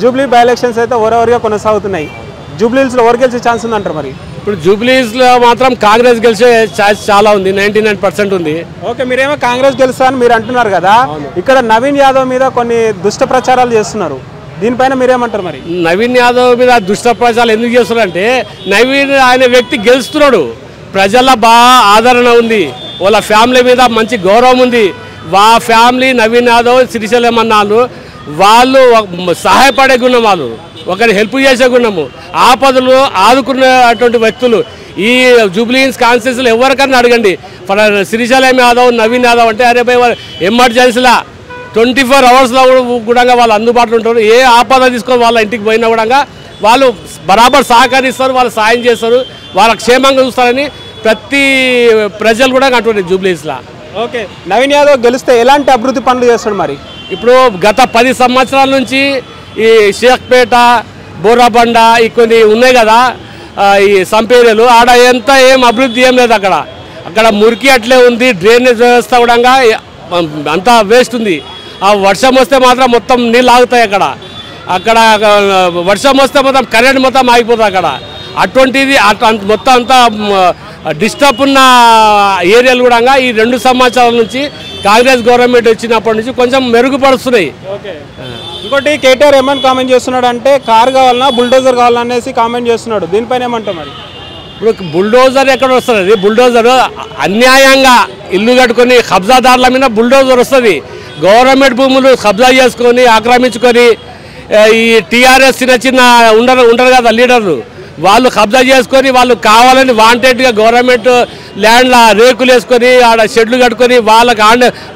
Jubilee by elections అయితే ఓవరవరిగా కొనసాగుతున్నాయి. జూబ్లీహిల్స్లో ఎవరు గెలిచే ఛాన్స్ ఉందంటారు మరి? ఇప్పుడు జూబ్లీహిల్స్లో మాత్రం కాంగ్రెస్ గెలిచే ఛాన్స్ చాలా ఉంది, 99% ఉంది. ఓకే, మీరేమో కాంగ్రెస్ గెలుస్తా అని మీరు అంటున్నారు కదా, ఇక్కడ నవీన్ యాదవ్ మీద కొన్ని దుష్ట ప్రచారాలు చేస్తున్నారు, దీనిపైన మీరేమంటారు మరి? నవీన్ యాదవ్ మీద దుష్ట ప్రచారాలు ఎందుకు చేస్తున్నారంటే, నవీన్ ఆయన వ్యక్తి గెలుస్తున్నాడు, ప్రజల బాగా ఆదరణ ఉంది, వాళ్ళ ఫ్యామిలీ మీద మంచి గౌరవం ఉంది. ఫ్యామిలీ నవీన్ యాదవ్ సిరిసిల్లమన్నాళ్ళు వాళ్ళు సహాయపడే గుణం, వాళ్ళు ఒకరి హెల్ప్ చేసే గుణము, ఆపదలు ఆదుకునేటువంటి వ్యక్తులు. ఈ జూబ్లీహిల్స్ కాన్స్టిట్యూన్సీలో ఎవరికన్నా అడగండి, సిరిసిల్ల యాదవ్ నవీన్ యాదవ్ అంటే అరే భయ్ ఎమర్జెన్సీలా 24 అవర్స్లో కూడా వాళ్ళు అందుబాటులో ఉంటారు. ఏ ఆపద తీసుకొని వాళ్ళ ఇంటికి పోయినా కూడా వాళ్ళు బరాబర్ సహకరిస్తారు, వాళ్ళు సాయం చేస్తారు, వాళ్ళ క్షేమంగా చూస్తారని ప్రతి ప్రజలు కూడా అటువంటి జూబ్లీహిల్స్లో. ఓకే, నవీన్ యాదవ్ గెలిస్తే ఎలాంటి అభివృద్ధి పనులు చేస్తాడు మరి? ఇప్పుడు గత 10 సంవత్సరాల నుంచి ఈ షేక్పేట, బోరాబండ ఈ కొన్ని ఉన్నాయి కదా, ఈ సంపేరియలు ఆడ ఏం అభివృద్ధి ఏం లేదు. అక్కడ మురికి అట్లే ఉంది, డ్రైనేజ్ వ్యవస్థ కూడా అంతా వేస్ట్ ఉంది. ఆ వర్షం వస్తే మాత్రం మొత్తం నీళ్ళు ఆగుతాయి. అక్కడ వర్షం వస్తే మొత్తం కరెంట్ మొత్తం ఆగిపోతుంది. అటువంటిది మొత్తం అంతా డిస్టర్బ్ ఉన్న ఏరియాలు కూడా ఈ 2 సంవత్సరాల నుంచి కాంగ్రెస్ గవర్నమెంట్ వచ్చినప్పటి నుంచి కొంచెం మెరుగుపరుస్తున్నాయి. ఇంకోటి కేటీఆర్ ఏమని కామెంట్ చేస్తున్నాడు అంటే, కార్ కావాలన్నా బుల్డోజర్ కావాలన్నా అనేసి కామెంట్ చేస్తున్నాడు, దీనిపైన ఏమంటాం మరి? ఇప్పుడు బుల్డోజర్ ఎక్కడ వస్తుంది? బుల్డోజర్ అన్యాయంగా ఇల్లు కట్టుకొని కబ్జాదారుల మీద బుల్డోజర్ వస్తుంది. గవర్నమెంట్ భూములు కబ్జా చేసుకొని ఆక్రమించుకొని ఈ టీఆర్ఎస్ చిన్న ఉండరు కదా లీడర్లు, వాళ్ళు కబ్జా చేసుకొని వాళ్ళు కావాలని వాంటెడ్గా గవర్నమెంట్ ల్యాండ్ల రేకులు వేసుకొని ఆడ షెడ్లు కట్టుకొని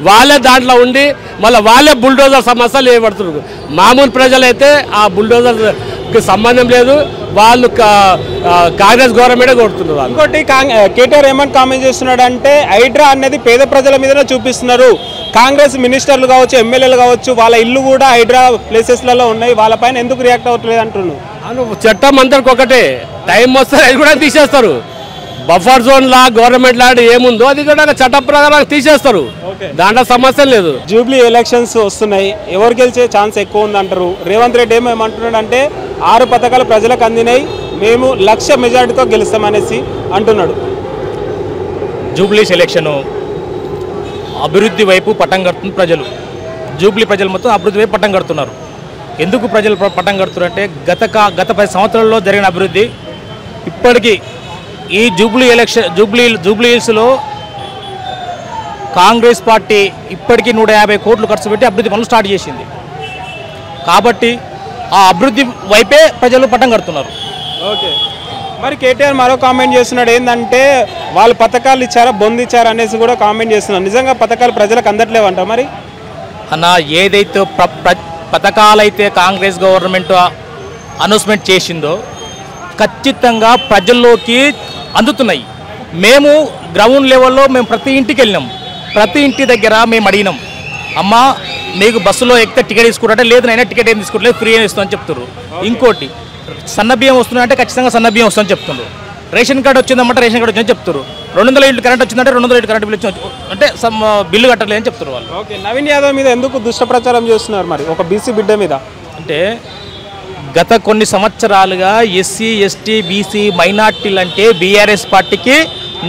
వాళ్ళే దాంట్లో ఉండి మళ్ళీ వాళ్ళే బుల్డోజర్ సమస్యలు ఏర్పడుతున్నారు. మామూలు ప్రజలైతే ఆ బుల్డోజర్కి సంబంధం లేదు, వాళ్ళు కాంగ్రెస్ గవర్నమెంటే కొడుతున్నారు. ఇంకోటి కేటీఆర్ ఏమని కామెంట్ చేస్తున్నాడు అంటే, హైడ్రా అనేది పేద ప్రజల మీదనే చూపిస్తున్నారు, కాంగ్రెస్ మినిస్టర్లు కావచ్చు ఎమ్మెల్యేలు కావచ్చు వాళ్ళ ఇల్లు కూడా హైడ్రా ప్లేసెస్లలో ఉన్నాయి, వాళ్ళపైన ఎందుకు రియాక్ట్ అవ్వట్లేదు అంటున్నారు. చట్టం అందరికి ఒకటే, టైం వస్తే అది కూడా తీసేస్తారు. బఫర్ జోన్ లా గవర్నమెంట్ ల్యాండ్ ఏముందో అది కూడా చట్ట ప్రకారం తీసేస్తారు, దాంట్లో సమస్య లేదు. జూబ్లీ ఎలక్షన్స్ వస్తున్నాయి, ఎవరు గెలిచే ఛాన్స్ ఎక్కువ ఉంది అంటారు? రేవంత్ రెడ్డి ఏమంటున్నాడు అంటే 6 పథకాలు ప్రజలకు అందినాయి, మేము 1,00,000 మెజార్టీతో గెలుస్తామనేసి అంటున్నాడు. జూబ్లీస్ ఎలక్షను అభివృద్ధి వైపు పట్టం కడుతుంది ప్రజలు. జూబ్లీ ప్రజలు మొత్తం అభివృద్ధి వైపు పట్టం కడుతున్నారు. ఎందుకు ప్రజలు పట్టం కడుతున్నారు అంటే, గత 10 సంవత్సరాల్లో జరిగిన అభివృద్ధి ఇప్పటికీ ఈ జూబ్లీహిల్స్లో కాంగ్రెస్ పార్టీ ఇప్పటికీ 150 కోట్లు ఖర్చు పెట్టి అభివృద్ధి పనులు స్టార్ట్ చేసింది. కాబట్టి ఆ అభివృద్ధి వైపే ప్రజలు పట్టం కడుతున్నారు. ఓకే, మరి కేటీఆర్ మరో కామెంట్ చేస్తున్నాడు, ఏంటంటే వాళ్ళు పథకాలు ఇచ్చారా బొందిచ్చారా అనేసి కూడా కామెంట్ చేస్తున్నారు. నిజంగా పథకాలు ప్రజలకు అందట్లేవంట మరి? అన్న, ఏదైతే పథకాలైతే కాంగ్రెస్ గవర్నమెంట్ అనౌన్స్మెంట్ చేసిందో ఖచ్చితంగా ప్రజల్లోకి అందుతున్నాయి. మేము గ్రౌండ్ లెవెల్లో ప్రతి ఇంటికి వెళ్ళినాం, ప్రతి ఇంటి దగ్గర మేము అడిగినాం, అమ్మ మీకు బస్సులో ఎక్కితే టికెట్ తీసుకుంటే లేదు, నైనా టికెట్ ఏం తీసుకోవట్లేదు, ఫ్రీ అని ఇస్తామని చెప్తున్నారు. ఇంకోటి సన్న బియ్యం వస్తున్నాయంటే ఖచ్చితంగా సన్న బియ్యం వస్తుందని చెప్తున్నారు. రేషన్ కార్డు వచ్చిందంటే రేషన్ కార్డు వచ్చిందని చెప్తారు. 200 యూనిట్ కరెంట్ వచ్చిందంటే 200 యూనిట్ కరెంట్ బిల్లు అంటే బిల్లు కట్టలేదని చెప్తారు వాళ్ళు. ఓకే, నవీన్ యాదవ్ మీద ఎందుకు దుష్ట ప్రచారం చేస్తున్నారు మరి, ఒక బీసీ బిడ్డ మీద? అంటే గత కొన్ని సంవత్సరాలుగా ఎస్సీ ఎస్టీ బీసీ మైనార్టీలు అంటే బీఆర్ఎస్ పార్టీకి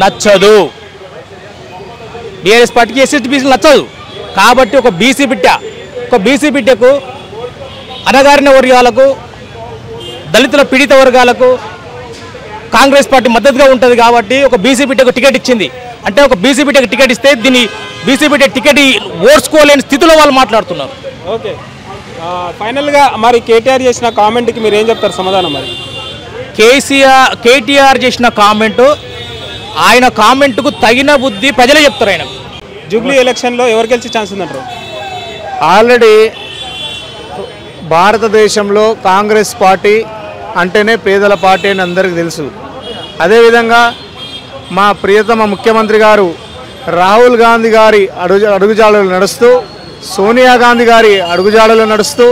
నచ్చదు, బీఆర్ఎస్ పార్టీకి ఎస్సీ ఎస్టీ బీసీలు నచ్చదు. కాబట్టి ఒక బీసీ బిడ్డకు అణగారిన వర్గాలకు దళితుల పీడిత వర్గాలకు కాంగ్రెస్ పార్టీ మద్దతుగా ఉంటుంది. కాబట్టి ఒక బీసీ బిడ్డకు టికెట్ ఇచ్చింది అంటే, ఒక బీసీ బిడ్డకు టికెట్ ఇస్తే దీన్ని బీసీ బిడ్డ టికెట్ ఓడ్చుకోలేని స్థితిలో వాళ్ళు మాట్లాడుతున్నారు. ఓకే, ఫైనల్గా మరి కేటీఆర్ చేసిన కామెంట్కి మీరు ఏం చెప్తారు సమాధానం? మరి కేటీఆర్ చేసిన కామెంటు, ఆయన కామెంట్కు తగిన బుద్ధి ప్రజలే చెప్తారు. ఆయన జూబ్లీ ఎలక్షన్లో ఎవరు గెలిచే ఛాన్స్ ఉందంటారు? ఆల్రెడీ భారతదేశంలో కాంగ్రెస్ పార్టీ అంటేనే పేదల పార్టీ అని అందరికీ తెలుసు. అదేవిధంగా మా ప్రియతమ ముఖ్యమంత్రి గారు రాహుల్ గాంధీ గారి అడుగుజాడలు నడుస్తూ, సోనియా గాంధీ గారి అడుగుజాడలు నడుస్తూ,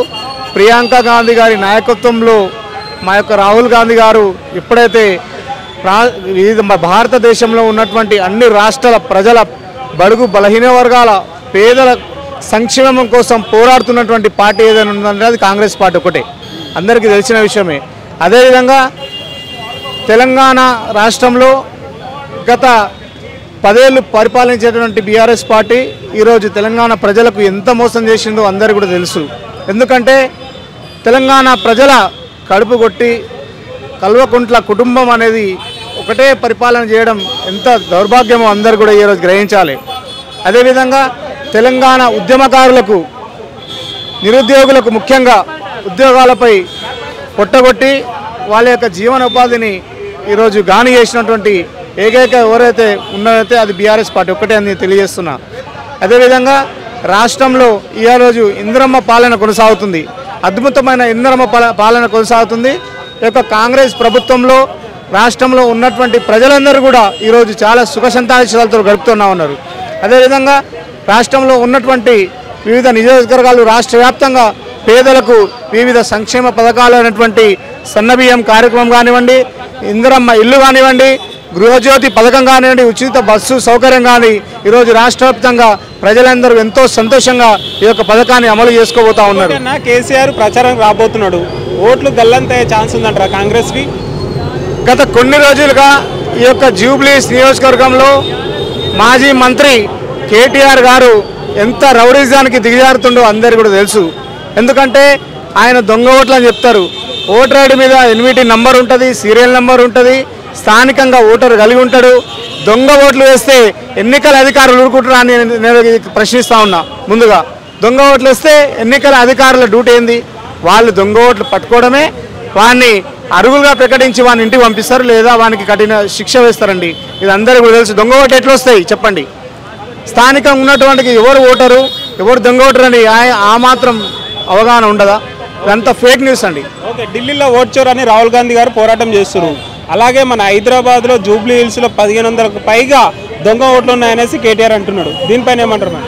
ప్రియాంక గాంధీ గారి నాయకత్వంలో మా యొక్క రాహుల్ గాంధీ గారు ఇప్పుడైతే భారతదేశంలో ఉన్నటువంటి అన్ని రాష్ట్రాల ప్రజల బడుగు బలహీన వర్గాల పేదల సంక్షేమం కోసం పోరాడుతున్నటువంటి పార్టీ ఏదైనా ఉందంటే అది కాంగ్రెస్ పార్టీ ఒకటే. అందరికీ తెలిసిన విషయమే. అదేవిధంగా తెలంగాణ రాష్ట్రంలో గత 10 ఏళ్ళు పరిపాలించేటువంటి బీఆర్ఎస్ పార్టీ ఈరోజు తెలంగాణ ప్రజలకు ఎంత మోసం చేసిందో అందరికీ కూడా తెలుసు. ఎందుకంటే తెలంగాణ ప్రజల కడుపు కొట్టి కల్వకుంట్ల కుటుంబం అనేది ఒకటే పరిపాలన చేయడం ఎంత దౌర్భాగ్యమో అందరూ కూడా ఈరోజు గ్రహించాలి. అదేవిధంగా తెలంగాణ ఉద్యమకారులకు, నిరుద్యోగులకు ముఖ్యంగా ఉద్యోగాలపై పొట్టగొట్టి వాళ్ళ యొక్క జీవనోపాధిని ఈరోజు గాని చేసినటువంటి ఏకైక ఎవరైతే ఉన్నారైతే అది బీఆర్ఎస్ పార్టీ ఒక్కటే అని తెలియజేస్తున్నా. అదేవిధంగా రాష్ట్రంలో ఈరోజు ఇందిరమ్మ పాలన కొనసాగుతుంది. అద్భుతమైన ఇందిరమ్మ పాలన కొనసాగుతుంది. ఈ యొక్క కాంగ్రెస్ ప్రభుత్వంలో రాష్ట్రంలో ఉన్నటువంటి ప్రజలందరూ కూడా ఈరోజు చాలా సుఖ సంతోషాలతో గడుపుతూనే ఉన్నారు. అదేవిధంగా రాష్ట్రంలో ఉన్నటువంటి వివిధ నియోజకవర్గాలు రాష్ట్ర వ్యాప్తంగా పేదలకు వివిధ సంక్షేమ పథకాలు అయినటువంటి సన్నబియ్యం కార్యక్రమం కానివ్వండి, ఇందిరమ్మ ఇల్లు కానివ్వండి, గృహజ్యోతి పథకం కానివ్వండి, ఉచిత బస్సు సౌకర్యం కానీ ఈరోజు రాష్ట్ర వ్యాప్తంగా ప్రజలందరూ ఎంతో సంతోషంగా ఈ యొక్క పథకాన్ని అమలు చేసుకోబోతా ఉన్నారు. కేసీఆర్ ప్రచారం రాబోతున్నాడు, ఓట్లు గల్లంతయ్యే ఛాన్స్ ఉందంటారా కాంగ్రెస్కి? గత కొన్ని రోజులుగా ఈ యొక్క జూబ్లీస్ నియోజకవర్గంలో మాజీ మంత్రి కేటీఆర్ గారు ఎంత రౌడీజానికి దిగజారుతుండో అందరికీ కూడా తెలుసు. ఎందుకంటే ఆయన దొంగ ఓట్లు అని చెప్తారు. ఓటర్ ఐడి మీద ఎన్విటీ నంబర్ ఉంటుంది, సీరియల్ నెంబర్ ఉంటుంది, స్థానికంగా ఓటర్ కలిగి ఉంటాడు. దొంగ ఓట్లు వేస్తే ఎన్నికల అధికారులు ఊరుకుంటారా అని నేను ప్రశ్నిస్తా ఉన్నా. ముందుగా దొంగ ఓట్లు వేస్తే ఎన్నికల అధికారుల డ్యూటీ ఏంది? వాళ్ళు దొంగ ఓట్లు పట్టుకోవడమే, వాడిని అరుగులుగా ప్రకటించి వాడిని ఇంటికి పంపిస్తారు, లేదా వానికి కఠిన శిక్ష వేస్తారండి. ఇది అందరికీ కూడా తెలుసు. దొంగ ఓట్లు ఎట్లా వస్తాయి చెప్పండి? స్థానికంగా ఉన్నటువంటి ఎవరు ఓటరు, ఎవరు దొంగ ఓటరు అని ఆ మాత్రం అవగాహన ఉండదా? ఇదంతా ఫేక్ న్యూస్ అండి. ఓకే, ఢిల్లీలో ఓట్ చోర్ అని రాహుల్ గాంధీ గారు పోరాటం చేస్తున్నారు. అలాగే మన హైదరాబాద్లో జూబ్లీ హిల్స్లో 1500కు పైగా దొంగ ఓట్లు ఉన్నాయనేసి కేటీఆర్ అంటున్నాడు. దీనిపైన ఏమంటారు? మరి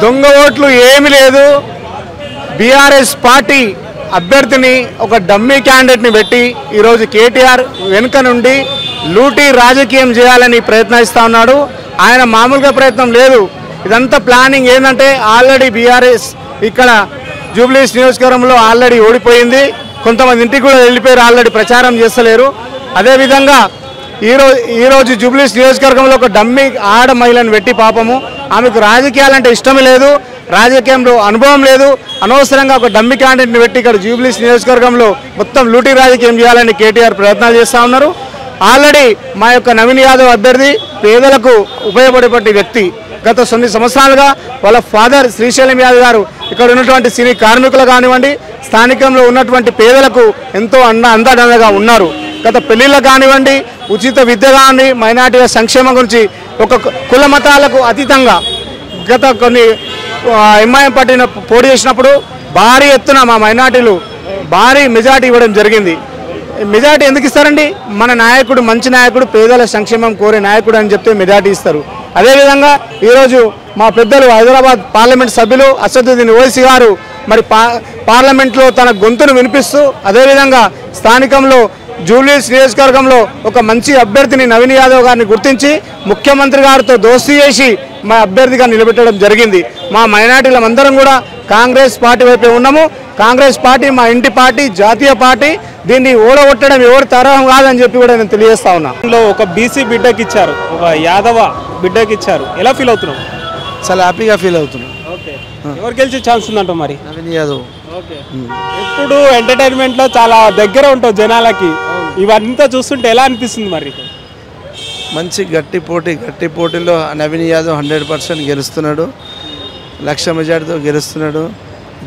దొంగ ఓట్లు ఏమి లేదు. బీఆర్ఎస్ పార్టీ అభ్యర్థిని ఒక డమ్మీ క్యాండిడేట్ని పెట్టి ఈరోజు కేటీఆర్ వెనుక నుండి లూటీ రాజకీయం చేయాలని ప్రయత్నిస్తూ ఉన్నాడు. ఆయన మామూలుగా ప్రయత్నం లేదు. ఇదంతా ప్లానింగ్ ఏంటంటే ఆల్రెడీ బీఆర్ఎస్ ఇక్కడ జూబ్లీస్ నియోజకవర్గంలో ఆల్రెడీ ఓడిపోయింది. కొంతమంది ఇంటికి కూడా వెళ్ళిపోయారు, ఆల్రెడీ ప్రచారం చేస్తలేరు. అదేవిధంగా ఈరోజు జూబ్లీస్ నియోజకవర్గంలో ఒక డమ్మీ ఆడ మహిళను పెట్టి పాపము ఆమెకు రాజకీయాలంటే ఇష్టమే లేదు, రాజకీయంలో అనుభవం లేదు, అనవసరంగా ఒక డమ్మీ క్యాండిడేట్ని పెట్టి ఇక్కడ జూబ్లీస్ నియోజకవర్గంలో మొత్తం లూటీ రాజకీయం చేయాలని కేటీఆర్ ప్రయత్నాలు చేస్తూ ఉన్నారు. ఆల్రెడీ మా యొక్క నవీన్ యాదవ్ అభ్యర్థి పేదలకు ఉపయోగపడేటువంటి వ్యక్తి. గత 9 సంవత్సరాలుగా వాళ్ళ ఫాదర్ శ్రీశైలం యాదవ్ గారు ఇక్కడ ఉన్నటువంటి సినీ కార్మికులు కానివ్వండి, స్థానికంలో ఉన్నటువంటి పేదలకు ఎంతో అండగా ఉన్నారు. గత పెళ్లిళ్ళకు కానివ్వండి, ఉచిత విద్య కానీ, మైనార్టీల సంక్షేమం గురించి ఒక కుల మతాలకు అతీతంగా గత కొన్ని ఎంఐఎం పార్టీని పోటీ చేసినప్పుడు భారీ ఎత్తున మా మైనార్టీలు భారీ మెజార్టీ ఇవ్వడం జరిగింది. మెజార్టీ ఎందుకు ఇస్తారండి? మన నాయకుడు మంచి నాయకుడు, పేదల సంక్షేమం కోరే నాయకుడు అని చెప్తే మెజార్టీ ఇస్తారు. అదేవిధంగా ఈరోజు మా పెద్దలు హైదరాబాద్ పార్లమెంట్ సభ్యులు అసదుద్దీన్ ఓవైసీ గారు మరి పార్లమెంట్లో తన గొంతును వినిపిస్తూ, అదేవిధంగా స్థానికంలో జూబ్లీస్ నియోజకవర్గంలో ఒక మంచి అభ్యర్థిని నవీన్ యాదవ్ గారిని గుర్తించి ముఖ్యమంత్రి గారితో దోస్తీ చేసి మా అభ్యర్థిగా నిలబెట్టడం జరిగింది. మా మైనార్టీలందరం కూడా కాంగ్రెస్ పార్టీ వైపే ఉన్నాము. కాంగ్రెస్ పార్టీ మా ఇంటి పార్టీ, జాతీయ పార్టీ. దీన్ని ఓడగొట్టడం ఎవరు తరహం కాదని చెప్పి కూడా నేను తెలియజేస్తా ఉన్నా. ఒక బీసీ బిడ్డకి ఇచ్చారు, ఒక యాదవ బిడ్డకి ఇచ్చారు, ఎలా ఫీల్ అవుతున్నాం? చాలా హ్యాపీగా ఫీల్ అవుతున్నాం. ఓకే, ఎవరు గెలిచే ఛాన్స్ ఉందంట మరి? నవీన్ యాదవ్. ఓకే, ఇప్పుడు ఎంటర్టైన్మెంట్లో చాలా దగ్గర ఉంటావు జనాలకి, ఇవంతా చూస్తుంటే ఎలా అనిపిస్తుంది మరి? మంచి గట్టి పోటీలో నవీన్ యాదవ్ 100% గెలుస్తున్నాడు. 1,00,000 మెజార్టీతో గెలుస్తున్నాడు.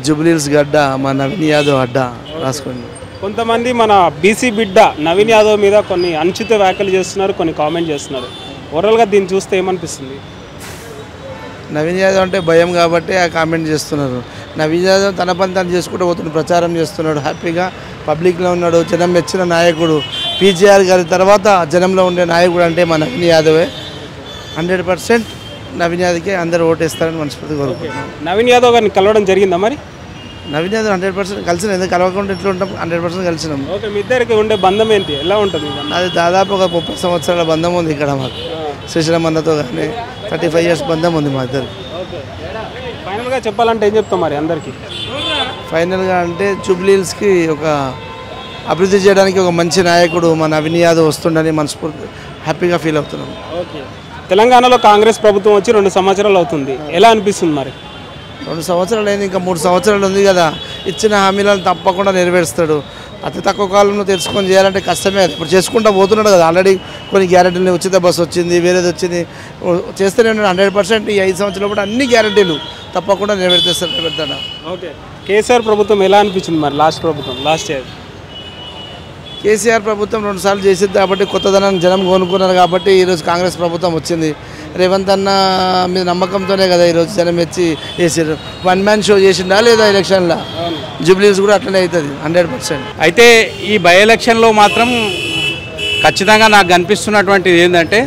జూబ్లీహిల్స్ గడ్డ మా నవీన్ యాదవ్ అడ్డ రాసుకోండి. కొంతమంది మన బీసీ బిడ్డ నవీన్ యాదవ్ మీద కొన్ని అనుచిత వ్యాఖ్యలు చేస్తున్నారు, కొన్ని కామెంట్ చేస్తున్నారు. ఓవరాల్గా దీన్ని చూస్తే ఏమనిపిస్తుంది? నవీన్ యాదవ్ అంటే భయం కాబట్టి ఆ కామెంట్ చేస్తున్నారు. నవీన్ యాదవ్ తన పని తను చేసుకుంటూ పోతున్నాడు, ప్రచారం చేస్తున్నాడు, హ్యాపీగా పబ్లిక్లో ఉన్నాడు. జనం మెచ్చిన నాయకుడు. పీజీఆర్ గారి తర్వాత జనంలో ఉండే నాయకుడు అంటే మా నవీన్ యాదవే. 100% నవీన్ యాదవ్కి అందరూ ఓటేస్తారని మనస్ఫూర్తిగా కోరుకుంటున్నాం. నవీన్ యాదవ్ గారిని కలవడం జరిగిందా మరి? నవీన్ యాదవ్ 100% కలిసిన, ఎందుకు కలవకుండా ఎట్లా ఉంటాం? 100% కలిసినాం. ఓకే, మీ ఇద్దరికి ఉండే బంధం ఏంటి, ఎలా ఉంటుంది? అది దాదాపు ఒక 30 సంవత్సరాల బంధం ఉంది ఇక్కడ మాకు. శ్రీశైలం అన్నతో కానీ 35 years బంధం ఉంది మా ఇద్దరు. ఫైనల్గా చెప్పాలంటే ఏం చెప్తాం మరి అందరికీ? ఫైనల్గా అంటే జూబ్లీహిల్స్కి ఒక అభివృద్ధి చేయడానికి ఒక మంచి నాయకుడు మన నవీన్ యాదవ్ వస్తుండని మనస్ఫూర్తి హ్యాపీగా ఫీల్ అవుతున్నాం. ఓకే, తెలంగాణలో కాంగ్రెస్ ప్రభుత్వం వచ్చి 2 సంవత్సరాలు అవుతుంది, ఎలా అనిపిస్తుంది మరి? 2 సంవత్సరాలు అయింది, ఇంకా 3 సంవత్సరాలు ఉంది కదా. ఇచ్చిన హామీలను తప్పకుండా నెరవేరుస్తాడు. అతి తక్కువ కాలంలో తెలుసుకొని చేయాలంటే కష్టమే. ఇప్పుడు చేసుకుంటూ పోతున్నాడు కదా. ఆల్రెడీ కొన్ని గ్యారెంటీలు, ఉచిత బస్సు వచ్చింది, వేరేది వచ్చింది, చేస్తూనే ఉన్నాడు. 100% ఈ 5 సంవత్సరాలు కూడా అన్ని గ్యారెంటీలు తప్పకుండా నెరవేరుతాడు. ఓకే, కేసీఆర్ ప్రభుత్వం ఎలా అనిపించింది మరి? లాస్ట్ ఇయర్ కేసీఆర్ ప్రభుత్వం 2 సార్లు చేసింది కాబట్టి కొత్తదనాన్ని జనం కోనుకున్నారు కాబట్టి ఈరోజు కాంగ్రెస్ ప్రభుత్వం వచ్చింది. రేవంత్ అన్న మీద నమ్మకంతోనే కదా ఈరోజు జనం వచ్చి చేసారు. 1 మ్యాన్ షో చేసిండా లేదా ఎలక్షన్లో? జూబ్లీస్ కూడా అట్లనే అవుతుంది 100%. అయితే ఈ బై ఎలక్షన్లో మాత్రం ఖచ్చితంగా నాకు కనిపిస్తున్నటువంటిది ఏంటంటే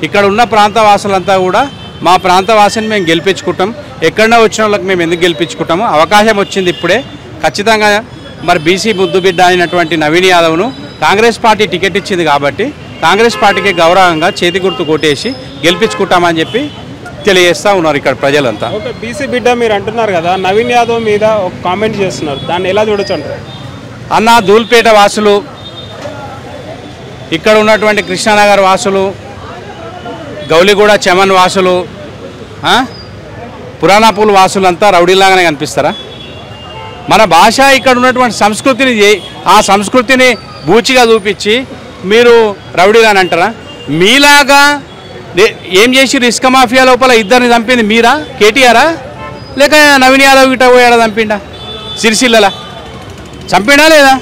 ఇక్కడ ఉన్న ప్రాంతవాసులంతా కూడా మా ప్రాంతవాసిని మేము గెలిపించుకుంటాం, ఎక్కడన్నా వచ్చిన వాళ్ళకి మేము ఎందుకు గెలిపించుకుంటాము, అవకాశం వచ్చింది ఇప్పుడే. ఖచ్చితంగా మరి బీసీ ముద్దుబిడ్డ అయినటువంటి నవీన్ యాదవ్ను కాంగ్రెస్ పార్టీ టికెట్ ఇచ్చింది కాబట్టి కాంగ్రెస్ పార్టీకి గౌరవంగా చేతి గుర్తు కొట్టేసి గెలిపించుకుంటామని చెప్పి తెలియజేస్తూ ఉన్నారు ఇక్కడ ప్రజలంతా. ఓకే, బీసీ బిడ్డ మీరు అంటున్నారు కదా, నవీన్ యాదవ్ మీద ఒక కామెంట్ చేస్తున్నారు, దాన్ని ఎలా చూడొచ్చు అంటారు? అన్న ధూల్పేట వాసులు, ఇక్కడ ఉన్నటువంటి కృష్ణానగర్ వాసులు, గౌలిగూడ చమన్ వాసులు, పురాణాపూల్ వాసులంతా రౌడీలాగానే కనిపిస్తారా? మన భాష ఇక్కడ ఉన్నటువంటి సంస్కృతిని ఆ సంస్కృతిని బూచిగా చూపించి మీరు రౌడీలని అంటారా? మీలాగా ఏం చేసి ఇసుక మాఫియా లోపల 2 చంపింది మీరా? కేటీఆరా లేక నవీన్ యాదవ్ గిట్ట పోయాడా చంపిండా? సిరిసిల్లలా చంపిండా లేదా?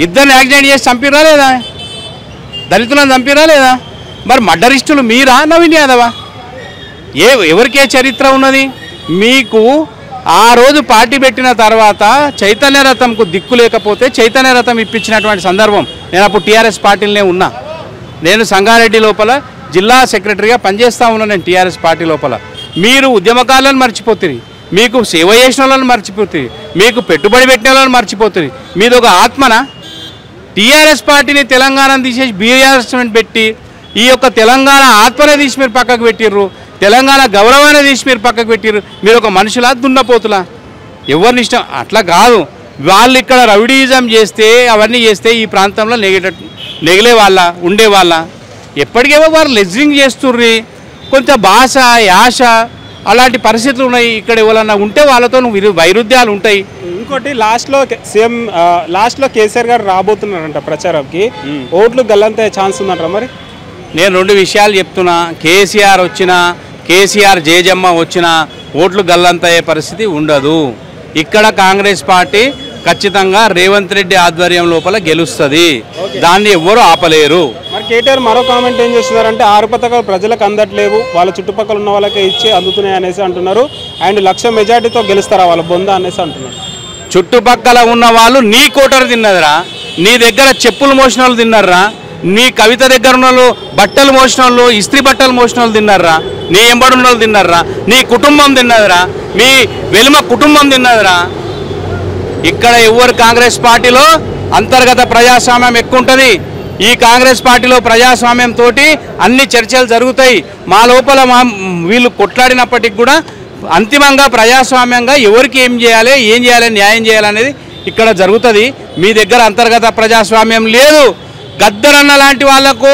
2 యాక్సిడెంట్ చేసి చంపిరా లేదా? దళితులను చంపిరా లేదా? మరి మర్డరిస్టులు మీరా నవీన్ యాదవా? ఎవరికే చరిత్ర ఉన్నది? మీకు ఆ రోజు పార్టీ పెట్టిన తర్వాత చైతన్య రథంకు దిక్కు లేకపోతే చైతన్య రథం ఇప్పించినటువంటి సందర్భం. నేను అప్పుడు టీఆర్ఎస్ పార్టీలోనే ఉన్నా. నేను సంగారెడ్డి లోపల జిల్లా సెక్రటరీగా పనిచేస్తూ ఉన్నాను. నేను టీఆర్ఎస్ పార్టీ లోపల. మీరు ఉద్యమకారులను మర్చిపోతుంది, మీకు సేవ చేసిన వాళ్ళని మర్చిపోతుంది, మీకు పెట్టుబడి పెట్టిన వాళ్ళని మర్చిపోతుంది. మీది ఒక ఆత్మన. టీఆర్ఎస్ పార్టీని తెలంగాణ తీసేసి బీఆర్ఎస్ పెట్టి ఈ యొక్క తెలంగాణ ఆత్మనే తీసి మీరు పక్కకు పెట్టిర్రు, తెలంగాణ గౌరవాన్ని తీసి మీరు పక్కకు పెట్టిర్రు. మీరు ఒక మనుషులా దున్నపోతులా? ఎవరిని ఇష్టం అట్లా కాదు. వాళ్ళు ఇక్కడ రౌడీయిజం చేస్తే అవన్నీ చేస్తే ఈ ప్రాంతంలో నెగిలే వాళ్ళ ఉండేవాళ్ళ ఎప్పటికేమో వారు లెజ్జింగ్ చేస్తుర్రి. కొంత భాష యాష అలాంటి పరిస్థితులు ఉన్నాయి. ఇక్కడ ఎవరన్నా ఉంటే వాళ్ళతో వైరుధ్యాలు ఉంటాయి. ఇంకోటి లాస్ట్లో కేసీఆర్ గారు రాబోతున్నారంట ప్రచారంకి, ఓట్లు గల్లంతే ఛాన్స్ ఉందంటారా మరి? నేను 2 విషయాలు చెప్తున్నా. కేసీఆర్ వచ్చినా, కేసీఆర్ జేజమ్మ వచ్చినా ఓట్లు గల్లంతయ్యే పరిస్థితి ఉండదు. ఇక్కడ కాంగ్రెస్ పార్టీ ఖచ్చితంగా రేవంత్ రెడ్డి ఆధ్వర్యం లోపల గెలుస్తుంది. దాన్ని ఎవ్వరూ ఆపలేరు. మరి కేటీఆర్ మరో కామెంట్ ఏం చేస్తున్నారంటే 6 పథకాలు ప్రజలకు అందట్లేవు, వాళ్ళ చుట్టుపక్కల ఉన్న వాళ్ళకే ఇచ్చి అందుతున్నాయి అనేసి అంటున్నారు. అండ్ 1,00,000 మెజార్టీతో గెలుస్తారా వాళ్ళ బొంద అనేసి అంటున్నారు. చుట్టుపక్కల ఉన్న వాళ్ళు నీ కోటరు తిన్నదిరా, నీ దగ్గర చెప్పులు మోసిన వాళ్ళు తిన్నారా, నీ కవిత దగ్గర ఉన్న వాళ్ళు బట్టలు మోసిన వాళ్ళు, ఇస్త్రీ బట్టలు మోసిన వాళ్ళు తిన్నారా, నీ ఎంబడున్న వాళ్ళు తిన్నారా, నీ కుటుంబం తిన్నదిరా, మీ వెలుమ కుటుంబం తిన్నదిరా. ఇక్కడ ఎవరు కాంగ్రెస్ పార్టీలో అంతర్గత ప్రజాస్వామ్యం ఎక్కువ ఉంటుంది. ఈ కాంగ్రెస్ పార్టీలో ప్రజాస్వామ్యం తోటి అన్ని చర్చలు జరుగుతాయి. మా లోపల వీళ్ళు కొట్లాడినప్పటికి కూడా అంతిమంగా ప్రజాస్వామ్యంగా ఎవరికి ఏం చేయాలి న్యాయం చేయాలనేది ఇక్కడ జరుగుతుంది. మీ దగ్గర అంతర్గత ప్రజాస్వామ్యం లేదు. గద్దరన్న లాంటి వాళ్లకు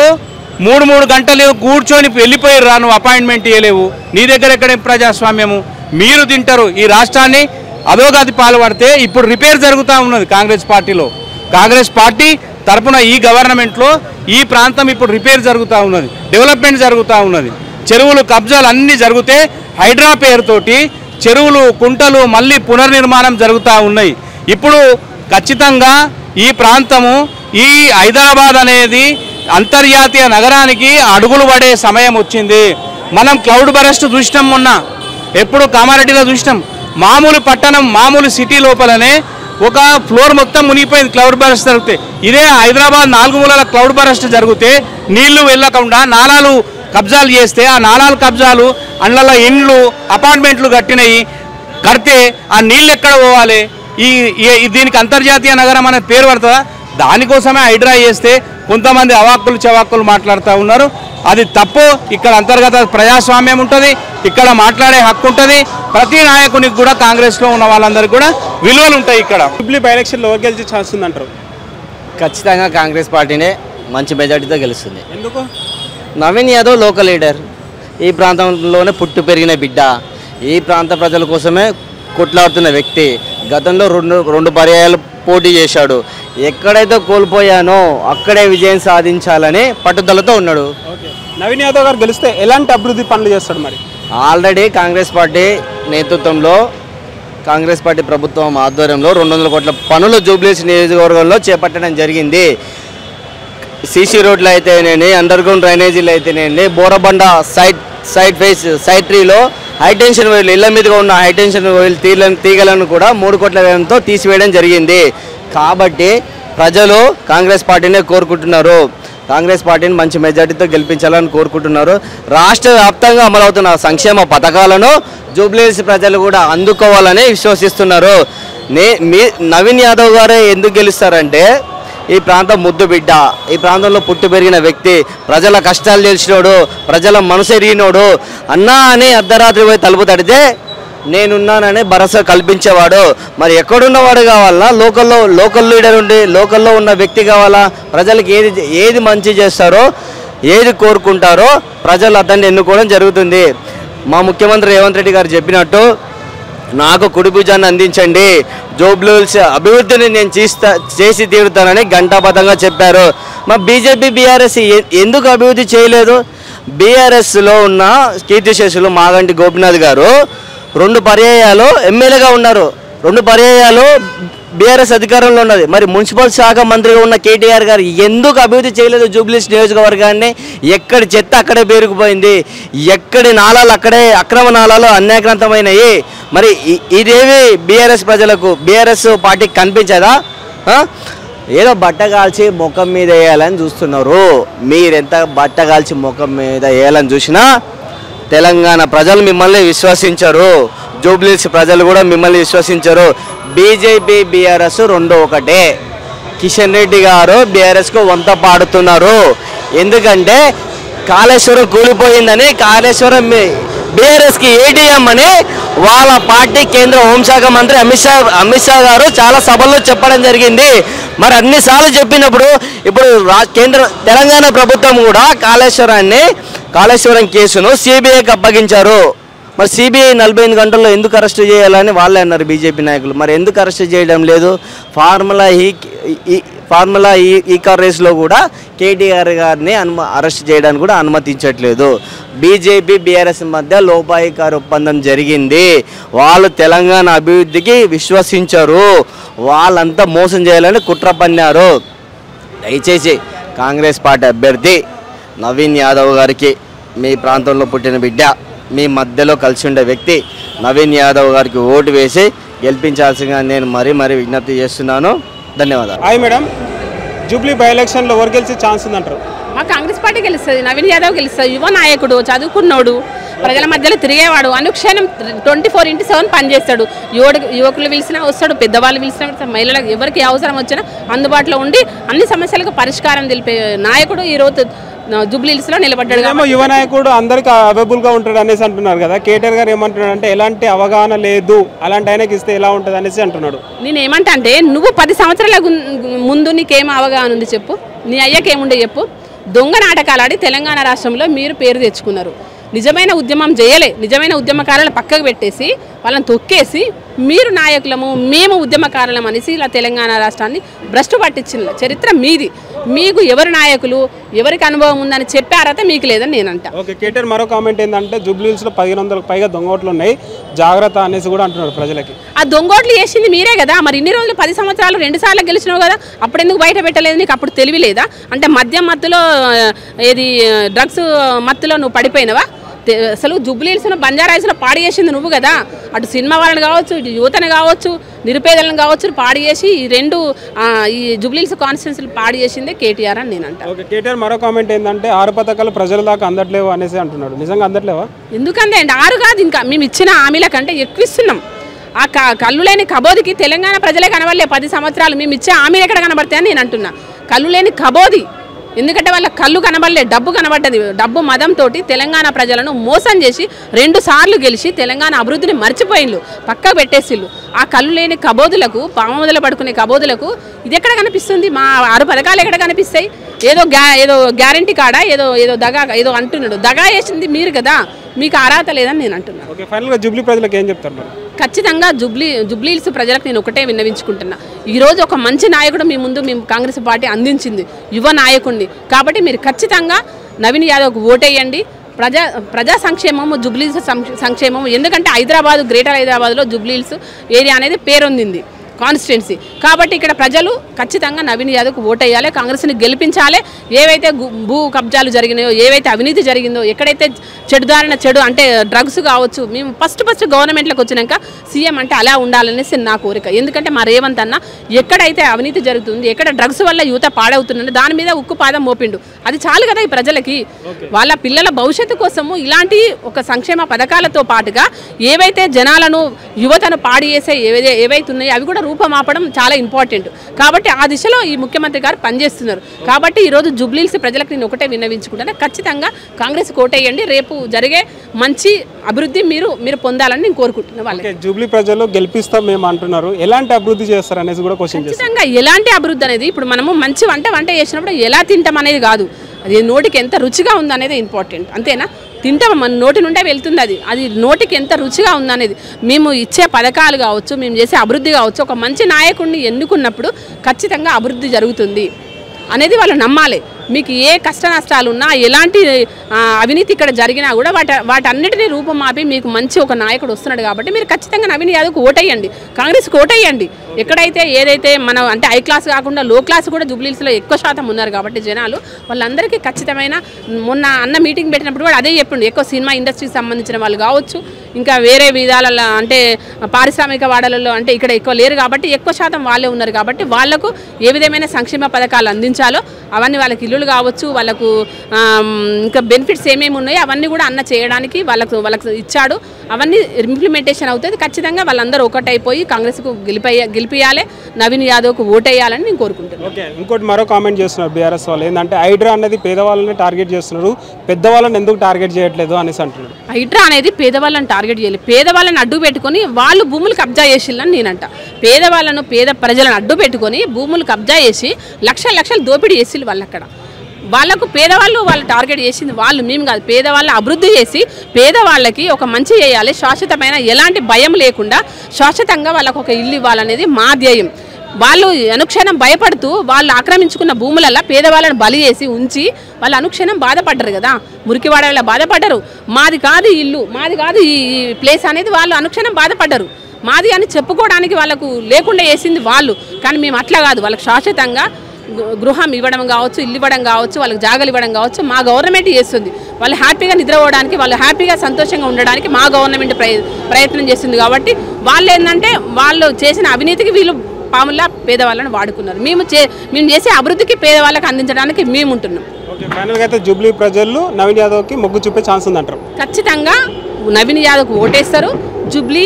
3 గంటలు కూర్చొని వెళ్ళిపోయారు రా, నువ్వు అపాయింట్మెంట్ ఇవ్వలేవు. నీ దగ్గర ఎక్కడ ప్రజాస్వామ్యము? మీరు తింటారు. ఈ రాష్ట్రాన్ని అధోగతి పాల్పడితే ఇప్పుడు రిపేర్ జరుగుతూ ఉన్నది కాంగ్రెస్ పార్టీలో. కాంగ్రెస్ పార్టీ తరపున ఈ గవర్నమెంట్లో ఈ ప్రాంతం ఇప్పుడు రిపేర్ జరుగుతూ ఉన్నది, డెవలప్మెంట్ జరుగుతూ ఉన్నది. చెరువులు కబ్జాలు అన్నీ జరిగితే హైడ్రా పేరుతోటి చెరువులు కుంటలు మళ్ళీ పునర్నిర్మాణం జరుగుతూ ఉన్నాయి. ఇప్పుడు ఖచ్చితంగా ఈ ప్రాంతము ఈ హైదరాబాద్ అనేది అంతర్జాతీయ నగరానికి అడుగులు పడే సమయం వచ్చింది. మనం క్లౌడ్ బరస్ట్ చూసినాం మొన్న, ఎప్పుడు కామారెడ్డిలో చూసినాం. మామూలు పట్టణం మామూలు సిటీ లోపలనే ఒక ఫ్లోర్ మొత్తం మునిగిపోయింది క్లౌడ్ బరస్ట్ జరిగితే. ఇదే హైదరాబాద్ 4 మూలల క్లౌడ్ బరస్ట్ జరిగితే నీళ్లు వెళ్ళకుండా నాలాలు కబ్జాలు చేస్తే ఆ నాలాలు కబ్జాలు అండ్లలో ఇండ్లు అపార్ట్మెంట్లు కడితే ఆ నీళ్ళు ఎక్కడ పోవాలి? దీనికి అంతర్జాతీయ నగరం అనే పేరు పడుతుందా? దానికోసమే హైడ్రా చేస్తే కొంతమంది అవాక్కులు చవాక్కులు మాట్లాడుతూ ఉన్నారు. అది తప్పు. ఇక్కడ అంతర్గత ప్రజాస్వామ్యం ఉంటుంది, ఇక్కడ మాట్లాడే హక్కు ఉంటుంది. ప్రతి నాయకునికి కూడా కాంగ్రెస్లో ఉన్న వాళ్ళందరికీ కూడా విలువలు ఉంటాయి. ఇక్కడ జూబ్లీ బై ఎలక్షన్లో ఎవరు గెలిచే ఛాన్స్ ఉందంటారు? ఖచ్చితంగా కాంగ్రెస్ పార్టీనే మంచి మెజార్టీతో గెలుస్తుంది. ఎందుకు? నవీన్ యాదవ్ లోకల్ లీడర్, ఈ ప్రాంతంలోనే పుట్టి పెరిగిన బిడ్డ, ఈ ప్రాంత ప్రజల కోసమే కొట్లాడుతున్న వ్యక్తి. గతంలో రెండు పర్యాయాలు పోటీ చేశాడు. ఎక్కడైతే కోల్పోయానో అక్కడే విజయం సాధించాలని పట్టుదలతో ఉన్నాడు. నవీన్ యాదవ్ గారు గెలిస్తే ఎలాంటి అభివృద్ధి పనులు చేస్తాడు? మరి ఆల్రెడీ కాంగ్రెస్ పార్టీ నేతృత్వంలో, కాంగ్రెస్ పార్టీ ప్రభుత్వం ఆధ్వర్యంలో 200 కోట్ల పనులు జూబ్లీహిల్స్ నియోజకవర్గంలో చేపట్టడం జరిగింది. సీసీ రోడ్లు అయితేనేంటి, అండర్ గ్రౌండ్ డ్రైనేజీలు అయితేనేంటి, బోరబండ సైడ్ ట్రీలో హైటెన్షన్ వైర్లు, ఇళ్ల మీదుగా ఉన్న హైటెన్షన్ వైర్లు తీగలను కూడా 3 కోట్ల వ్యయంతో తీసివేయడం జరిగింది. కాబట్టి ప్రజలు కాంగ్రెస్ పార్టీనే కోరుకుంటున్నారు. కాంగ్రెస్ పార్టీని మంచి మెజార్టీతో గెలిపించాలని కోరుకుంటున్నారు. రాష్ట్ర వ్యాప్తంగా అమలవుతున్న సంక్షేమ పథకాలను జూబ్లీహిల్స్ ప్రజలు కూడా అందుకోవాలని విశ్వసిస్తున్నారు. నవీన్ యాదవ్ గారే ఎందుకు గెలుస్తారంటే, ఈ ప్రాంతం ముద్దు బిడ్డ, ఈ ప్రాంతంలో పుట్టి పెరిగిన వ్యక్తి, ప్రజల కష్టాలు తెలిసినోడు, ప్రజల మనసు ఎరిగినోడు. అన్నా అని అర్ధరాత్రి పోయి తలుపు తడితే నేనున్నానని భరోసా కల్పించేవాడు. మరి ఎక్కడున్నవాడు కావాలా? లోకల్ లీడర్ ఉండి లోకల్లో ఉన్న వ్యక్తి కావాలా? ప్రజలకు ఏది మంచి చేస్తారో, ఏది కోరుకుంటారో ప్రజలు అతన్ని ఎన్నుకోవడం జరుగుతుంది. మా ముఖ్యమంత్రి రేవంత్ రెడ్డి గారు చెప్పినట్టు, నాకు కుడి భుజాన్ని అందించండి, జూబ్లీహిల్స్ అభివృద్ధిని నేను చేసి తీరుతానని ఘంటాబద్ధంగా చెప్పారు. మా బీజేపీ బీఆర్ఎస్ ఎందుకు అభివృద్ధి చేయలేదు? బీఆర్ఎస్లో ఉన్న కీర్తిశేషులు మాగంటి గోపినాథ్ గారు 2 పర్యాయాలు ఎమ్మెల్యేగా ఉన్నారు, 2 పర్యాయాలు బీఆర్ఎస్ అధికారంలో ఉన్నది. మరి మున్సిపల్ శాఖ మంత్రిగా ఉన్న కేటీఆర్ గారు ఎందుకు అభివృద్ధి చేయలేదు జూబ్లీహిల్స్ నియోజకవర్గాన్ని? ఎక్కడి చెత్త అక్కడే పేరుకుపోయింది, ఎక్కడి నాళాలు అక్కడే అక్రమ నాళాలు అన్యాక్రాంతమైనవి. మరి ఇదేవి బీఆర్ఎస్ ప్రజలకు, బీఆర్ఎస్ పార్టీకి కనిపించదా? ఏదో బట్ట కాల్చి ముఖం మీద వేయాలని చూస్తున్నారు. మీరెంత బట్ట కాల్చి ముఖం మీద వేయాలని చూసినా తెలంగాణ ప్రజలు మిమ్మల్ని విశ్వసించరు, జూబ్లీహిల్స్ ప్రజలు కూడా మిమ్మల్ని విశ్వసించరు. బీజేపీ బీఆర్ఎస్ 2 ఒకటే. కిషన్ రెడ్డి గారు బీఆర్ఎస్కు వంత పాడుతున్నారు. ఎందుకంటే కాళేశ్వరం కూలిపోయిందని, కాళేశ్వరం బీఆర్ఎస్కి ఏటీఎం అని వాళ్ళ పార్టీ కేంద్ర హోంశాఖ మంత్రి అమిత్ షా గారు చాలా సభల్లో చెప్పడం జరిగింది. మరి అన్నిసార్లు చెప్పినప్పుడు ఇప్పుడు తెలంగాణ ప్రభుత్వం కూడా కాళేశ్వరం కేసును సిబిఐకి అప్పగించారు. మరి సిబిఐ 48 గంటల్లో ఎందుకు అరెస్ట్ చేయాలని వాళ్ళే అన్నారు బీజేపీ నాయకులు. మరి ఎందుకు అరెస్ట్ చేయడం లేదు? ఫార్ములా ఈ కార్ రేస్లో కూడా కేటీఆర్ గారిని అరెస్ట్ చేయడానికి కూడా అనుమతించట్లేదు. బీజేపీ బీఆర్ఎస్ మధ్య లోపాయికారి ఒప్పందం జరిగింది. వాళ్ళు తెలంగాణ అభివృద్ధికి విశ్వసించరు, వాళ్ళంతా మోసం చేయాలని కుట్ర పన్నారు. దయచేసి కాంగ్రెస్ పార్టీ అభ్యర్థి నవీన్ యాదవ్ గారికి, మీ ప్రాంతంలో పుట్టిన బిడ్డ, మీ మధ్యలో కలిసి ఉండే వ్యక్తి నవీన్ యాదవ్ గారికి ఓటు వేసి గెలిపించాల్సిందిగా నేను మరీ విజ్ఞప్తి చేస్తున్నాను. ధన్యవాదాలు. హాయ్ మేడం, జూబ్లీ బై ఎలక్షన్లో ఎవరు గెలిచే ఛాన్స్ ఉందంటారు? మా కాంగ్రెస్ పార్టీ గెలుస్తుంది, నవీన్ యాదవ్ గెలుస్తుంది. యువ నాయకుడు, చదువుకున్నోడు, ప్రజల మధ్యలో తిరిగేవాడు, అనుక్షణం 24/7 పనిచేస్తాడు. యువకులు పిలిచినా వస్తాడు, పెద్దవాళ్ళు పిలిచినా, మహిళలకు ఎవరికి అవసరం వచ్చినా అందుబాటులో ఉండి అన్ని సమస్యలకు పరిష్కారం తెలిపే నాయకుడు ఈరోజు జూబ్లీహిల్స్లో నిలబడ్డాడు. యువ నాయకుడు అందరికి అవైలబుల్గా ఉంటాడు అనేసి అంటున్నారు కదా. కేటీఆర్ గారు ఏమంటున్నాడు అంటే, ఎలాంటి అవగాహన లేదు, అలాంటి ఆయనకి ఇస్తే ఎలా ఉంటుంది అనేసి అంటున్నాడు. నేను ఏమంటా అంటే, నువ్వు 10 సంవత్సరాల ముందు నీకేం అవగాహన ఉంది చెప్పు, నీ అయ్యకేముండే చెప్పు. దొంగ నాటకాలు ఆడి తెలంగాణ రాష్ట్రంలో మీరు పేరు తెచ్చుకున్నారు. నిజమైన ఉద్యమం చేయలే, నిజమైన ఉద్యమకారులను పక్కకు పెట్టేసి వాళ్ళని తొక్కేసి మీరు నాయకులము, మేము ఉద్యమకారులం అనేసి ఇలా తెలంగాణ రాష్ట్రాన్ని భ్రష్టు పట్టించిన చరిత్ర మీది. మీకు ఎవరు నాయకులు, ఎవరికి అనుభవం ఉందని చెప్పే అర్హత మీకు లేదని నేనంట. ఓకే, కేటీఆర్ మరో కామెంట్ ఏంటంటే, జూబ్లీహిల్స్లో 1500కు పైగా దొంగోట్లు ఉన్నాయి, జాగ్రత్త అనేసి కూడా అంటున్నారు ప్రజలకి. ఆ దొంగోట్లు చేసింది మీరే కదా. మరి ఇన్ని రోజులు 10 సంవత్సరాలు 2 సార్లు గెలిచినావు కదా, అప్పుడు ఎందుకు బయట పెట్టలేదు? నీకు అప్పుడు తెలివి లేదా? అంటే మద్యం మత్తులో, ఏది డ్రగ్స్ మత్తులో నువ్వు పడిపోయినవా? అసలు జూబ్లీహిల్స్లో బంజారాహిల్స్లో పాడు చేసింది నువ్వు కదా. అటు సినిమా వాళ్ళని కావచ్చు, ఇటు యువతను కావచ్చు, నిరుపేదలను కావచ్చు పాడు చేసి ఈ జూబ్లీహిల్స్ కాన్స్టిట్యున్సీలు పాడు చేసిందే కేటీఆర్ అని నేను అంటాను. ఓకే, కేటీఆర్ మరో కామెంట్ ఏంటంటే, 6 పథకాలు ప్రజల దాకా అందట్లేవు అనేసి అంటున్నాడు. నిజంగా అందట్లేవా? ఎందుకంటే అండి, 6 కాదు, ఇంకా మేము ఇచ్చిన హామీల కంటే ఎక్కువ ఇస్తున్నాం. ఆ కళ్ళు లేని కబోదికి తెలంగాణ ప్రజలే కనబడలే 10 సంవత్సరాలు. మేము ఇచ్చే హామీలు ఎక్కడ కనబడతాయని నేను అంటున్నా. కళ్ళు లేని కబోది ఎందుకంటే వాళ్ళ కళ్ళు కనబడలే, డబ్బు కనబడ్డది. డబ్బు మదంతో తెలంగాణ ప్రజలను మోసం చేసి 2 సార్లు గెలిచి తెలంగాణ అభివృద్ధిని మర్చిపోయిండ్రు, పక్కకు పెట్టేసిళ్ళు. ఆ కళ్ళు లేని కబోదులకు, పాముదల పడుకునే కబోదులకు ఇది ఎక్కడ కనిపిస్తుంది? మా 6 పథకాలు ఎక్కడ కనిపిస్తాయి? ఏదో గ్యారంటీ కాడా ఏదో దగా ఏదో అంటున్నాడు. దగా వేసింది మీరు కదా, మీకు అర్హత లేదని నేను అంటున్నాను. ఓకే, ఫైనల్గా జూబ్లీ ప్రజలకు ఏం చెప్తారు మరి? ఖచ్చితంగా జూబ్లీహిల్స్ ప్రజలకు నేను ఒకటే విన్నవించుకుంటున్నా, ఈరోజు ఒక మంచి నాయకుడు మీ ముందు మేము కాంగ్రెస్ పార్టీ అందించింది, యువ నాయకుడిని. కాబట్టి మీరు ఖచ్చితంగా నవీన్ యాదవ్కు ఓటేయండి. ప్రజా సంక్షేమము, జూబ్లీహిల్స్ సంక్షేమము. ఎందుకంటే గ్రేటర్ హైదరాబాద్లో జూబ్లీహిల్స్ ఏరియా అనేది పేరొందింది కాన్స్టిట్యున్సీ. కాబట్టి ఇక్కడ ప్రజలు ఖచ్చితంగా నవీన్ యాదవ్కు ఓటేయాలి, కాంగ్రెస్ని గెలిపించాలి. ఏవైతే భూ కబ్జాలు జరిగినాయో, ఏవైతే అవినీతి జరిగిందో, ఎక్కడైతే చెడు అంటే డ్రగ్స్ కావచ్చు, మేము ఫస్ట్ గవర్నమెంట్లోకి వచ్చినాక సీఎం అంటే అలా ఉండాలనేసి నా కోరిక. ఎందుకంటే మా రేవంత్ అన్న ఎక్కడైతే అవినీతి జరుగుతుంది, ఎక్కడ డ్రగ్స్ వల్ల యువత పాడవుతుందని దాని మీద ఉక్కు పాదం మోపిండు. అది చాలు కదా ఈ ప్రజలకి. వాళ్ళ పిల్లల భవిష్యత్తు కోసము ఇలాంటి ఒక సంక్షేమ పథకాలతో పాటుగా ఏవైతే జనాలను, యువతను పాడి చేసే ఏవైతే ఉన్నాయో అవి కూడా రూపమాపడం చాలా ఇంపార్టెంట్. కాబట్టి ఆ దిశలో ఈ ముఖ్యమంత్రి గారు పనిచేస్తున్నారు. కాబట్టి ఈరోజు జూబ్లీహిల్స్ ప్రజలకు నేను ఒకటే విన్నవించుకుంటాను, ఖచ్చితంగా కాంగ్రెస్ కోటేయండి. రేపు జరిగే మంచి అభివృద్ధి మీరు పొందాలని నేను కోరుకుంటున్నాను. వాళ్ళకి జూబ్లీ ప్రజలు గెలిపిస్తాం మేము అంటున్నారు, ఎలాంటి అభివృద్ధి చేస్తారు అనేది కూడా క్వశ్చన్ చేస్తారు. ఖచ్చితంగా ఎలాంటి అభివృద్ధి అనేది, ఇప్పుడు మనము మంచి వంట చేసినప్పుడు ఎలా తింటాం అనేది కాదు, అది నోటికి ఎంత రుచిగా ఉందనేది ఇంపార్టెంట్. అంతేనా? తింటాం, మన నోటి నుండే వెళ్తుంది. అది నోటికి ఎంత రుచిగా ఉందనేది. మేము ఇచ్చే పథకాలు కావచ్చు, మేము చేసే అభివృద్ధి కావచ్చు, ఒక మంచి నాయకుడిని ఎన్నుకున్నప్పుడు ఖచ్చితంగా అభివృద్ధి జరుగుతుంది అనేది వాళ్ళు నమ్మాలి. మీకు ఏ కష్ట నష్టాలు ఉన్నా, ఎలాంటి అవినీతి ఇక్కడ జరిగినా కూడా వాటన్నిటినీ రూపమాపి మీకు మంచి ఒక నాయకుడు వస్తున్నాడు. కాబట్టి మీరు ఖచ్చితంగా నవీన్ యాదవ్కు ఓటేయండి, కాంగ్రెస్కి ఓటేయండి. ఎక్కడైతే ఏదైతే మనం అంటే హై క్లాస్ కాకుండా లో క్లాస్ కూడా జూబ్లీహిల్స్లో ఎక్కువ శాతం ఉన్నారు. కాబట్టి జనాలు వాళ్ళందరికీ ఖచ్చితమైన, మొన్న అన్న మీటింగ్ పెట్టినప్పుడు కూడా అదే చెప్పిండు, ఎక్కువ సినిమా ఇండస్ట్రీకి సంబంధించిన వాళ్ళు కావచ్చు, ఇంకా వేరే విధాలలో అంటే పారిశ్రామిక వాడలలో అంటే ఇక్కడ ఎక్కువ లేరు కాబట్టి ఎక్కువ శాతం వాళ్ళే ఉన్నారు. కాబట్టి వాళ్లకు ఏ విధమైన సంక్షేమ పథకాలు అందించాలో అవన్నీ, వాళ్ళకి ఇల్లులు కావచ్చు, వాళ్ళకు ఇంకా బెనిఫిట్స్ ఏమేమి ఉన్నాయో అవన్నీ కూడా అన్న చేయడానికి వాళ్ళకు ఇచ్చాడు. అవన్నీ ఇంప్లిమెంటేషన్ అవుతుంది. ఖచ్చితంగా వాళ్ళందరూ ఒకటైపోయి కాంగ్రెస్కు గెలిపియాలి, నవీన్ యాదవ్కు ఓటేయాలని నేను కోరుకుంటున్నాను. ఓకే, ఇంకోటి మరో కామెంట్ చేస్తున్నారు బీఆర్ఎస్ వాళ్ళు, ఏంటంటే హైడ్రా అనేది పేదవాళ్ళని టార్గెట్ చేస్తున్నారు, పెద్దవాళ్ళని ఎందుకు టార్గెట్ చేయట్లేదు అనేసి అంటున్నారు. హైడ్రా అనేది పేదవాళ్ళని టార్గెట్ చేయాలి, పేదవాళ్ళని అడ్డు పెట్టుకొని వాళ్ళు భూములు కబ్జా చేసిల్లని నేనంట. పేద ప్రజలను అడ్డు పెట్టుకొని భూములు కబ్జా చేసి లక్షలు దోపిడీ చేసిల్లు వాళ్ళు. అక్కడ వాళ్ళకు పేదవాళ్ళు టార్గెట్ చేసింది వాళ్ళు, మేము కాదు. పేదవాళ్ళ అభివృద్ధి చేసి పేదవాళ్ళకి ఒక మంచి చేయాలి, శాశ్వతమైన ఎలాంటి భయం లేకుండా శాశ్వతంగా వాళ్ళకు ఒక ఇల్లు ఇవ్వాలనేది మా ధ్యేయం. వాళ్ళు అనుక్షణం భయపడుతూ వాళ్ళు ఆక్రమించుకున్న భూములలో పేదవాళ్ళని బలి చేసి ఉంచి వాళ్ళు అనుక్షణం బాధపడ్డారు కదా, మురికివాడలో బాధపడ్డారు. మాది కాదు ఇల్లు, మాది కాదు ఈ ప్లేస్ అనేది వాళ్ళు అనుక్షణం బాధపడ్డారు. మాది అని చెప్పుకోవడానికి వాళ్ళకు లేకుండా చేసింది వాళ్ళు. కానీ మేము అట్లా కాదు, వాళ్ళకి శాశ్వతంగా గృహం ఇవ్వడం కావచ్చు, ఇల్లు ఇవ్వడం కావచ్చు, వాళ్ళకి జాగాలు ఇవ్వడం కావచ్చు మా గవర్నమెంట్ చేస్తుంది. వాళ్ళు హ్యాపీగా నిద్రపోవడానికి, వాళ్ళు హ్యాపీగా సంతోషంగా ఉండడానికి మా గవర్నమెంట్ ప్రయత్నం చేస్తుంది. కాబట్టి వాళ్ళు ఏంటంటే వాళ్ళు చేసిన అవినీతికి వీళ్ళు పాముల్లా పేదవాళ్ళని వాడుకున్నారు. మేము చేసే అభివృద్ధికి పేదవాళ్ళకి అందించడానికి మేము ఉంటున్నాం. ఓకే, ఫైనల్గా అయితే జూబ్లీ ప్రజలు నవీన్ యాదవ్కి మొగ్గు చూపే ఛాన్స్ ఉందంటారు. ఖచ్చితంగా నవీన్ యాదవ్కు ఓటేస్తారు. జూబ్లీ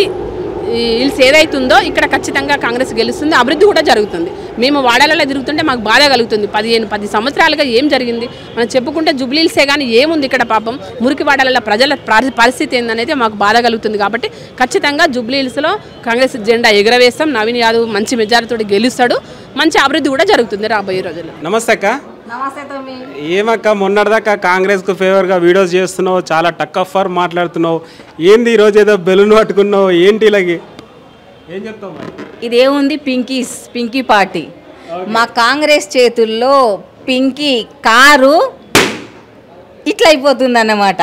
హిల్స్ ఏదైతుందో ఇక్కడ ఖచ్చితంగా కాంగ్రెస్ గెలుస్తుంది, అభివృద్ధి కూడా జరుగుతుంది. మేము వాడాలలో తిరుగుతుంటే మాకు బాధ కలుగుతుంది. 10 సంవత్సరాలుగా ఏం జరిగింది మనం చెప్పుకుంటే జూబ్లీ హిల్సే కానీ ఏముంది ఇక్కడ పాపం మురికి వాడాలలో ప్రజల పరిస్థితి ఏందనేది మాకు బాధ కలుగుతుంది. కాబట్టి ఖచ్చితంగా జూబ్లీ హిల్స్లో కాంగ్రెస్ జెండా ఎగరవేస్తాం. నవీన్ యాదవ్ మంచి మెజారిటీతో గెలుస్తాడు, మంచి అభివృద్ధి కూడా జరుగుతుంది రాబోయే రోజుల్లో. నమస్తే అక్క. నమస్తే తమ్మి. ఏమక్క మొన్నటిదాకా కాంగ్రెస్కు ఫేవర్గా వీడియోస్ చేస్తున్నావు, చాలా టక్ ఆఫ్ ఫర్ మాట్లాడుతున్నావు, ఏంది ఈరోజు ఏదో బెలూన్ పట్టుకున్నావు, ఏంటి ఇలాగే ఏం చెప్తావు? ఇదేముంది, పింకీ పార్టీ. మా కాంగ్రెస్ చేతుల్లో పింకీ కారు ఇట్లా అయిపోతుంది అన్నమాట.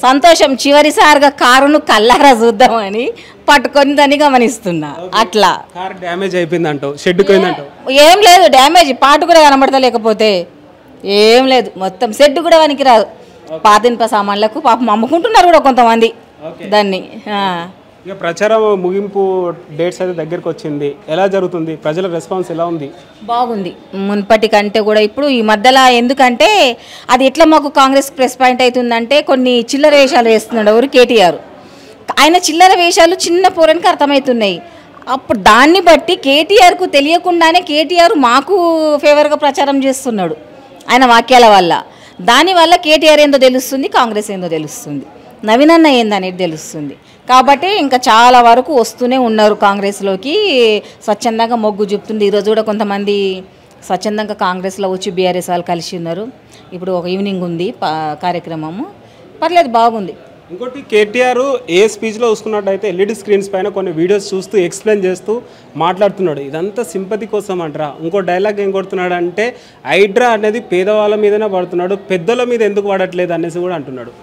సంతోషం, చివరిసారిగా కారును కల్లారా చూద్దామని పట్టుకొని దాన్ని గమనిస్తున్నా. అట్లా కార్ డ్యామేజ్ అయిపోయింది అంటావు, షెడ్ పోయిందంటావు? ఏం లేదు డ్యామేజ్, పాటు కూడా కనబడతా, లేకపోతే ఏం లేదు, మొత్తం షెడ్ కూడా పనికి రాదు. పాత ఇనుప సామాన్లకు పాపం అమ్ముకుంటున్నారు కూడా కొంతమంది దాన్ని. ఇక ప్రచారం ముగింపు డేట్స్ అయితే దగ్గరికి వచ్చింది, ఎలా జరుగుతుంది? ప్రజల రెస్పాన్స్ ఎలా ఉంది? బాగుంది, మున్పటి కంటే కూడా ఇప్పుడు ఈ మధ్యలో. ఎందుకంటే అది ఎట్లా మాకు కాంగ్రెస్ ప్రెస్ పాయింట్ అవుతుందంటే కొన్ని చిల్లర వేషాలు వేస్తున్నాడు ఎవరు, కేటీఆర్. ఆయన చిల్లర వేషాలు చిన్న పోరానికి అర్థమవుతున్నాయి. అప్పుడు దాన్ని బట్టి కేటీఆర్కు తెలియకుండానే కేటీఆర్ మాకు ఫేవర్గా ప్రచారం చేస్తున్నాడు. ఆయన వాక్యాల వల్ల. దానివల్ల కేటీఆర్ ఏందో తెలుస్తుంది, కాంగ్రెస్ ఏందో తెలుస్తుంది, నవీన్ అన్న ఏందనేది తెలుస్తుంది. కాబట్టి ఇంకా చాలా వరకు వస్తూనే ఉన్నారు కాంగ్రెస్లోకి, స్వచ్ఛందంగా మొగ్గు చూపుతుంది. ఈరోజు కూడా కొంతమంది స్వచ్ఛందంగా కాంగ్రెస్లో వచ్చి బీఆర్ఎస్ వాళ్ళు కలిసి ఉన్నారు. ఇప్పుడు ఒక ఈవినింగ్ ఉంది కార్యక్రమము, పర్లేదు బాగుంది. ఇంకోటి కేటీఆర్ ఏ స్పీచ్లో చూసుకున్నట్టయితే ఎల్ఈడి స్క్రీన్స్ పైన కొన్ని వీడియోస్ చూస్తూ ఎక్స్ప్లెయిన్ చేస్తూ మాట్లాడుతున్నాడు. ఇదంతా సింపతి కోసం అంటారా? ఇంకో డైలాగ్ ఏం కొడుతున్నాడు అంటే హైడ్రా అనేది పేదవాళ్ళ మీదనే పడుతున్నాడు, పెద్దల మీద ఎందుకు పడట్లేదు అనేసి కూడా అంటున్నాడు.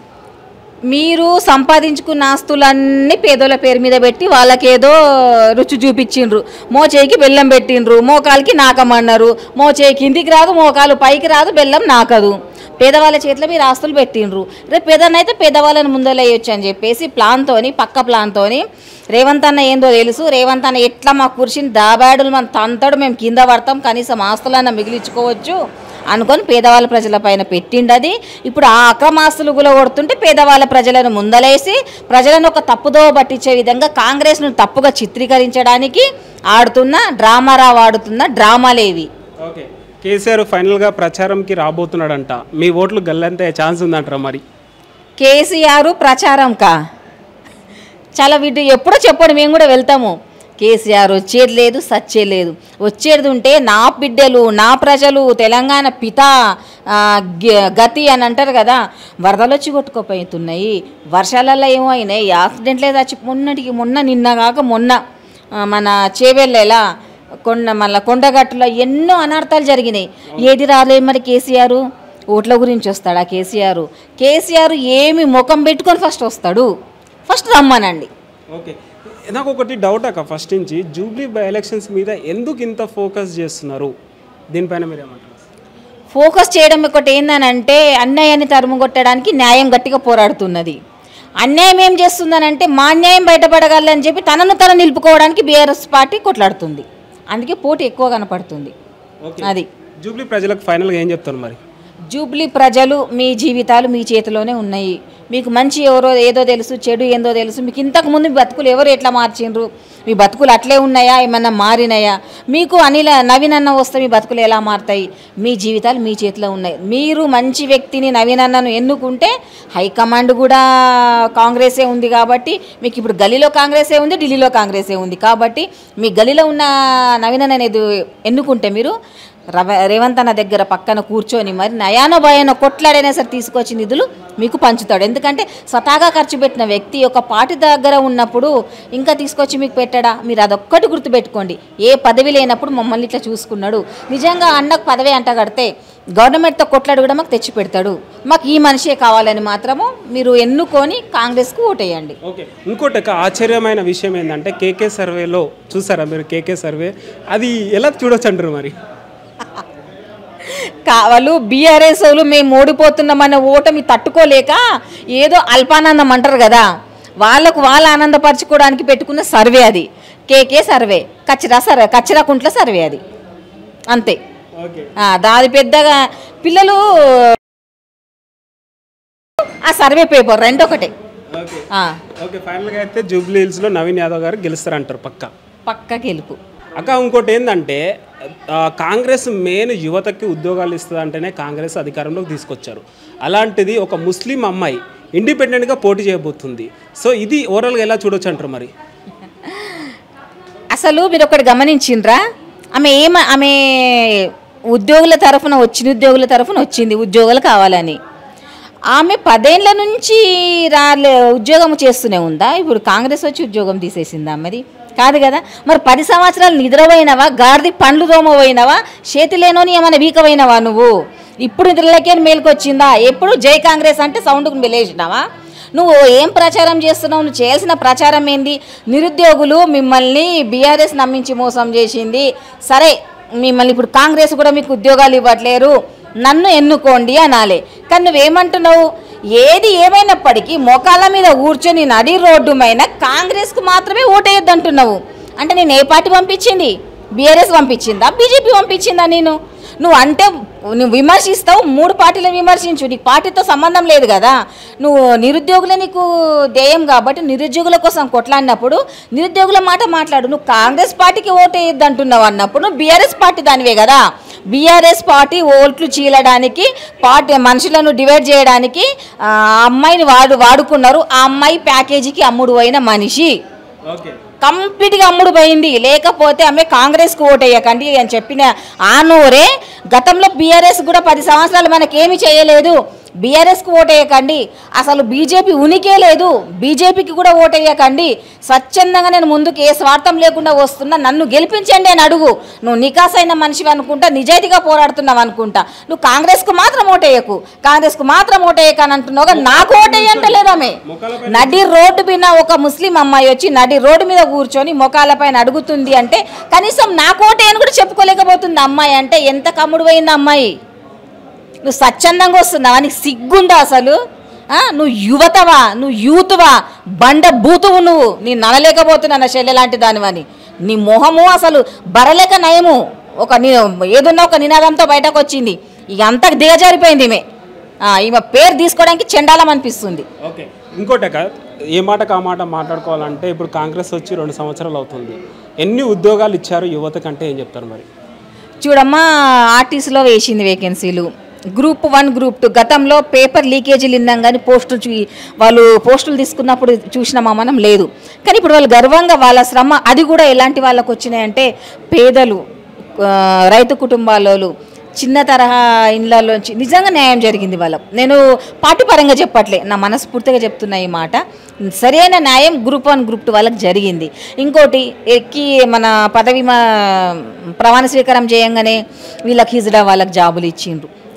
మీరు సంపాదించుకున్న ఆస్తులన్నీ పేదోళ్ళ పేరు మీద పెట్టి వాళ్ళకేదో రుచి చూపించిండ్రు. మోచేయికి బెల్లం పెట్టిండ్రు, మోకాలకి నాకమన్నారు. మోచేయి కిందికి రాదు, మోకాలు పైకి రాదు, బెల్లం నాకదు. పేదవాళ్ళ చేతిలో మీరు ఆస్తులు పెట్టిండ్రు. రేపు పేదనైతే పేదవాళ్ళని ముందలేయొచ్చు అని చెప్పేసి పక్క ప్లాన్తోని రేవంత్ అన్న ఏందో తెలుసు, రేవంత్ అన్న ఎట్లా మా కుర్చీని దాబాడులు మన తంతడు మేము కింద పడతాం, కనీసం ఆస్తులన్నా మిగిలించుకోవచ్చు అనుకొని పేదవాళ్ళ ప్రజల పైన పెట్టిండది. ఇప్పుడు ఆ అక్రమాస్తులు గులగొడుతుంటే పేదవాళ్ళ ప్రజలను ముందలేసి ప్రజలను ఒక తప్పుదో పట్టించే విధంగా కాంగ్రెస్ను తప్పుగా చిత్రీకరించడానికి ఆడుతున్న డ్రామాలేవి. ఓకే, కేసీఆర్ ఫైనల్గా ప్రచారంకి రాబోతున్నాడంట, మీ ఓట్లు గల్లంతే ఛాన్స్ ఉందంటారా? మరి కేసీఆర్ ప్రచారంకా చాలా వీటి ఎప్పుడో చెప్పండి, మేము కూడా వెళ్తాము. కేసీఆర్ వచ్చేది లేదు, సచ్చేది లేదు. వచ్చేది ఉంటే నా బిడ్డలు, నా ప్రజలు, తెలంగాణ పిత గతి అని అంటారు కదా, వరదలు వచ్చి కొట్టుకుపోతున్నాయి, వర్షాలలో ఏమో అయినాయి, యాక్సిడెంట్లే చచ్చి మొన్న మన చేవెళ్ళేలా మళ్ళీ కొండగట్టులో ఎన్నో అనర్థాలు జరిగినాయి. ఏది రాలేదు మరి కేసీఆర్? ఓట్ల గురించి వస్తాడా కేసీఆర్ ఏమి ముఖం పెట్టుకొని ఫస్ట్ వస్తాడు? ఫస్ట్ రమ్మనండి. ఓకే, నాకు ఒకటి డౌట్ అక్క, ఫస్ట్ నుంచి జూబ్లీ బై ఎలక్షన్స్ మీద ఎందుకు ఇంత ఫోకస్ చేస్తున్నారు? దీనిపైన మీరు ఏమంటారు? ఫోకస్ చేయడం ఒకటి ఏందనంటే అన్యాయాన్ని తరుముకొట్టడానికి న్యాయం గట్టిగా పోరాడుతున్నది. అన్యాయం ఏం చేస్తుందనంటే మా అన్యాయం బయటపడగలని చెప్పి తనను నిలుపుకోవడానికి బీఆర్ఎస్ పార్టీ కొట్లాడుతుంది. అందుకే పోటీ ఎక్కువ కనపడుతుంది. అది జూబ్లీ ప్రజలకు ఫైనల్గా ఏం చెప్తారు మరి? జూబ్లీ ప్రజలు మీ జీవితాలు మీ చేతిలోనే ఉన్నాయి. మీకు మంచి ఎవరో ఏదో తెలుసు, చెడు ఏందో తెలుసు. మీకు ఇంతకుముందు మీ బతుకులు ఎవరు ఎట్లా మార్చిండ్రు, మీ బతుకులు అట్లే ఉన్నాయా, ఏమన్నా మారినాయా? మీకు నవీన్ అన్న వస్తే మీ బతుకులు ఎలా మారుతాయి? మీ జీవితాలు మీ చేతిలో ఉన్నాయి. మీరు మంచి వ్యక్తిని నవీన్ అన్నను ఎన్నుకుంటే హైకమాండ్ కూడా కాంగ్రెసే ఉంది కాబట్టి మీకు ఇప్పుడు గల్లీలో కాంగ్రెసే ఉంది, ఢిల్లీలో కాంగ్రెసే ఉంది కాబట్టి మీ గల్లీలో ఉన్న నవీన్ అన్న అనేది ఎన్నుకుంటే మీరు రేవంత్ అన్న దగ్గర పక్కన కూర్చొని మరి నయానో భయానో కొట్లాడైనా సరే తీసుకొచ్చి నిధులు మీకు పంచుతాడు. ఎందుకంటే స్వతహాగా ఖర్చు పెట్టిన వ్యక్తి ఒక పార్టీ దగ్గర ఉన్నప్పుడు ఇంకా తీసుకొచ్చి మీకు పెట్టడా? మీరు అదొక్కటి గుర్తుపెట్టుకోండి. ఏ పదవి లేనప్పుడు మమ్మల్ని ఇట్లా చూసుకున్నాడు. నిజంగా అన్నకు పదవి అంటగడితే గవర్నమెంట్తో కొట్లాడు కూడా మాకు తెచ్చి పెడతాడు. మాకు ఈ మనిషే కావాలని మాత్రము మీరు ఎన్నుకొని కాంగ్రెస్కు ఓటేయండి. ఓకే, ఇంకోటి ఆశ్చర్యమైన విషయం ఏంటంటే కేకే సర్వేలో చూసారా మీరు? కేకే సర్వే అది ఎలా చూడొచ్చు అంటారు మరి? వాళ్ళు బీఆర్ఎస్ వాళ్ళు మేము ఓడిపోతున్నామన్న ఓటమి తట్టుకోలేక ఏదో అల్పానందం అంటారు కదా, వాళ్ళకు వాళ్ళు ఆనందపరచుకోవడానికి పెట్టుకున్న సర్వే అది. కేకే సర్వే, కచ్చిరాకుంట్ల సర్వే అది, అంతే. దాని పెద్దగా పిల్లలు ఆ సర్వే పేపర్ రెండు ఒకటే. ఓకే, ఫైనల్గా అయితే జూబ్లీ హిల్స్లో నవీన్ యాదవ్ గారు గెలుస్తారంటారు? పక్క గెలుపు అక్క. ఇంకోటి ఏంటంటే కాంగ్రెస్ మెయిన్ యువతకి ఉద్యోగాలు ఇస్తుంది అంటేనే కాంగ్రెస్ అధికారంలోకి తీసుకొచ్చారు. అలాంటిది ఒక ముస్లిం అమ్మాయి ఇండిపెండెంట్గా పోటీ చేయబోతుంది. సో ఇది ఓవరాల్గా ఎలా చూడొచ్చు అంటారు మరి? అసలు మీరు ఒకటి గమనించిండ్రా? ఆమె ఉద్యోగుల తరఫున వచ్చింది ఉద్యోగాలు కావాలని. ఆమె 10 ఏళ్ల నుంచి ఉద్యోగం చేస్తూనే ఉందా? ఇప్పుడు కాంగ్రెస్ వచ్చి ఉద్యోగం తీసేసిందా? మరి కాదు కదా. మరి 10 సంవత్సరాలు నిద్రపోయినవా, గాడిది పండ్లు తోమపోయినవా, చేతిలేనోని ఏమైనా వీకమైనవా నువ్వు? ఇప్పుడు నిద్రలకే మేలుకొచ్చిందా? ఎప్పుడు జై కాంగ్రెస్ అంటే సౌండ్కు మెలేసినావా? నువ్వు ఏం ప్రచారం చేస్తున్నావు? నువ్వు చేయాల్సిన ప్రచారం ఏంది? నిరుద్యోగులు మిమ్మల్ని బీఆర్ఎస్ నమ్మించి మోసం చేసింది, సరే మిమ్మల్ని ఇప్పుడు కాంగ్రెస్ కూడా మీకు ఉద్యోగాలు ఇవ్వట్లేరు, నన్ను ఎన్నుకోండి అనాలే. కానీ నువ్వేమంటున్నావు? ఏది ఏమైనప్పటికీ మోకాళ్ళ మీద కూర్చొని నడి రోడ్డు పైన కాంగ్రెస్కు మాత్రమే ఓటేయొద్దంటున్నావు. అంటే నేను ఏ పార్టీ పంపించింది? బీఆర్ఎస్ పంపించిందా, బీజేపీ పంపించిందా? నువ్వు విమర్శిస్తావు, 3 పార్టీలను విమర్శించు, నీకు పార్టీతో సంబంధం లేదు కదా. నువ్వు నిరుద్యోగులే నీకు ధ్యేయం కాబట్టి నిరుద్యోగుల కోసం కొట్లాడినప్పుడు నిరుద్యోగుల మాట మాట్లాడు. నువ్వు కాంగ్రెస్ పార్టీకి ఓటేయొద్దంటున్నావు అన్నప్పుడు నువ్వు బీఆర్ఎస్ పార్టీ దానివే కదా. బీఆర్ఎస్ పార్టీ ఓట్లు చీలడానికి పార్టీ మనుషులను డివైడ్ చేయడానికి ఆ అమ్మాయిని వాడుకున్నారు. ఆ అమ్మాయి ప్యాకేజీకి అమ్ముడు అయిన మనిషి, కంప్లీట్గా అమ్ముడు పోయింది. లేకపోతే ఆమె కాంగ్రెస్కి ఓటేయకండి అని చెప్పిన ఆ నోరే గతంలో బీఆర్ఎస్ కూడా 10 సంవత్సరాలు మనకేమీ చేయలేదు, బీఆర్ఎస్కి ఓటేయకండి, అసలు బీజేపీ ఉనికే లేదు, బీజేపీకి కూడా ఓటేయకండి, స్వచ్ఛందంగా నేను ముందుకు ఏ స్వార్థం లేకుండా వస్తున్నా, నన్ను గెలిపించండి అని అడుగు. నువ్వు నికాసైన మనిషివి అనుకుంటా, నిజాయితీగా పోరాడుతున్నావు అనుకుంటా, నువ్వు కాంగ్రెస్కు మాత్రం ఓటేయకు, కాంగ్రెస్కు మాత్రం ఓటేయకని అంటున్నావు కానీ నాకు ఓటేయంటలేదామే. నడి రోడ్డు మీద ఒక ముస్లిం అమ్మాయి వచ్చి నడి రోడ్డు మీద కూర్చొని మొకాల పైన అడుగుతుంది అంటే కనీసం నాకు ఓటేయని కూడా చెప్పుకోలేకపోతుంది అమ్మాయి. అంటే ఎంత కమ్ముడు పోయింది అమ్మాయి. నువ్వు స్వచ్ఛందంగా వస్తున్నావా? నీకు సిగ్గుందా అసలు? నువ్వు యువతవా, నువ్వు యూత్వా, బండ బూతువు నువ్వు. నీ ననలేకపోతున్నా చెల్లె లాంటి దానివని. నీ మొహము అసలు బరలేక నయము. ఏదన్నా ఒక నినాదంతో బయటకు వచ్చింది, ఇక అంతకు దిగజారిపోయింది ఈమె పేరు తీసుకోవడానికి చెండాలం అనిపిస్తుంది. ఓకే, ఇంకోటి ఏ మాటకు ఆ మాట మాట్లాడుకోవాలంటే ఇప్పుడు కాంగ్రెస్ వచ్చి 2 సంవత్సరాలు అవుతుంది, ఎన్ని ఉద్యోగాలు ఇచ్చారు యువతకు అంటే ఏం చెప్తారు మరి? చూడమ్మా, ఆర్టీసీలో వేసింది వేకెన్సీలు, గ్రూప్ 1 గ్రూప్ 2 గతంలో పేపర్ లీకేజీలు విన్నాం కానీ వాళ్ళు పోస్టులు తీసుకున్నప్పుడు చూసినామా మనం లేదు. కానీ ఇప్పుడు వాళ్ళు గర్వంగా వాళ్ళ శ్రమ అది కూడా ఎలాంటి వాళ్ళకు వచ్చినాయంటే పేదలు, రైతు కుటుంబాలలో, చిన్న తరహా ఇండ్లలోంచి నిజంగా న్యాయం జరిగింది వాళ్ళకు. నేను పార్టీ పరంగా చెప్పట్లే, నా మనస్ఫూర్తిగా చెప్తున్నా ఈ మాట. సరైన న్యాయం గ్రూప్ 1 గ్రూప్ 2 వాళ్ళకి జరిగింది. ఇంకోటి మన పదవి ప్రమాణ స్వీకారం చేయంగానే వీళ్ళకి హిజ్రా వాళ్ళకి జాబులు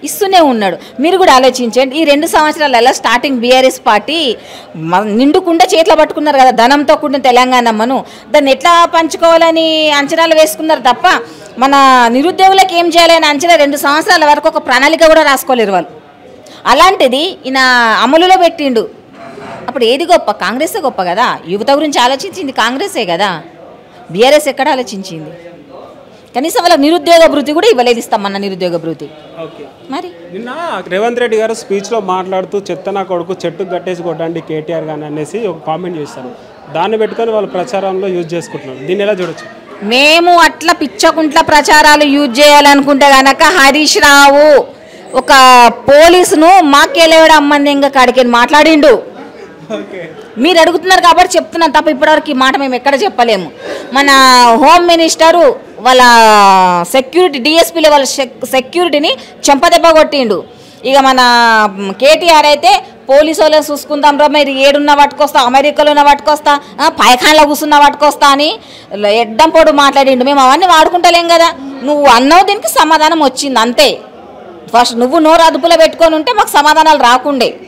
ఇస్తూనే ఉన్నాడు. మీరు కూడా ఆలోచించండి, ఈ 2 సంవత్సరాలలో స్టార్టింగ్ బీఆర్ఎస్ పార్టీ నిండుకుండా చేతిలో పట్టుకున్నారు కదా ధనంతో కూడిన తెలంగాణమ్మను, దాన్ని ఎట్లా పంచుకోవాలని అంచనాలు వేసుకున్నారు తప్ప మన నిరుద్యోగులకు ఏం చేయాలని అంచనా 2 సంవత్సరాల వరకు ఒక ప్రణాళిక కూడా రాసుకోలేరు వాళ్ళు. అలాంటిది ఈయన అమలులో పెట్టిండు. అప్పుడు ఏది గొప్ప? కాంగ్రెసే గొప్ప కదా. యువత గురించి ఆలోచించింది కాంగ్రెసే కదా, బీఆర్ఎస్ ఎక్కడ ఆలోచించింది? కనీసం వాళ్ళకి నిరుద్యోగ భృతి కూడా ఇవ్వలేదు, ఇస్తామన్న నిరుద్యోగ భృతి. మరి నిన్న రేవంత్ రెడ్డి గారు స్పీచ్లో మాట్లాడుతూ చెత్త నా కొడుకు చెట్టుకు కట్టేసి కొట్టండి కేటీఆర్ గాని అనేసి ఒక కామెంట్ చేస్తారు. దాన్ని పెట్టుకొని వాళ్ళు ప్రచారంలో యూజ్ చేసుకుంటున్నారు. దీన్ని ఎలా చూడొచ్చు? మేము అట్లా పిచ్చకుంట్ల ప్రచారాలు యూజ్ చేయాలనుకుంటే గనక హరీష్ రావు ఒక పోలీసును మాకేలేవడం అమ్మంది ఇంకా కాడికి మాట్లాడిండు. మీరు అడుగుతున్నారు కాబట్టి చెప్తున్నాను తప్ప ఇప్పటివరకు ఈ మాట మేము ఎక్కడ చెప్పలేము. మన హోమ్ మినిస్టరు వాళ్ళ సెక్యూరిటీ డిఎస్పీలో వాళ్ళ సెక్యూరిటీని చెంపదెబ్బ కొట్టిండు. ఇక మన కేటీఆర్ అయితే పోలీసు వాళ్ళని చూసుకుందాం రా, మీరు ఏడున్నా పట్టుకొస్తా, అమెరికాలో పట్టుకొస్తా, పైఖాన్లో కూర్చున్నా పట్టుకొస్తా అని ఎడ్డం పొడు మాట్లాడిండు. మేము అవన్నీ వాడుకుంటలేం కదా. నువ్వు అన్నావు, దీనికి సమాధానం వచ్చింది అంతే. ఫస్ట్ నువ్వు నోరు అదుపులో పెట్టుకొని ఉంటే మాకు సమాధానాలు రాకుండే.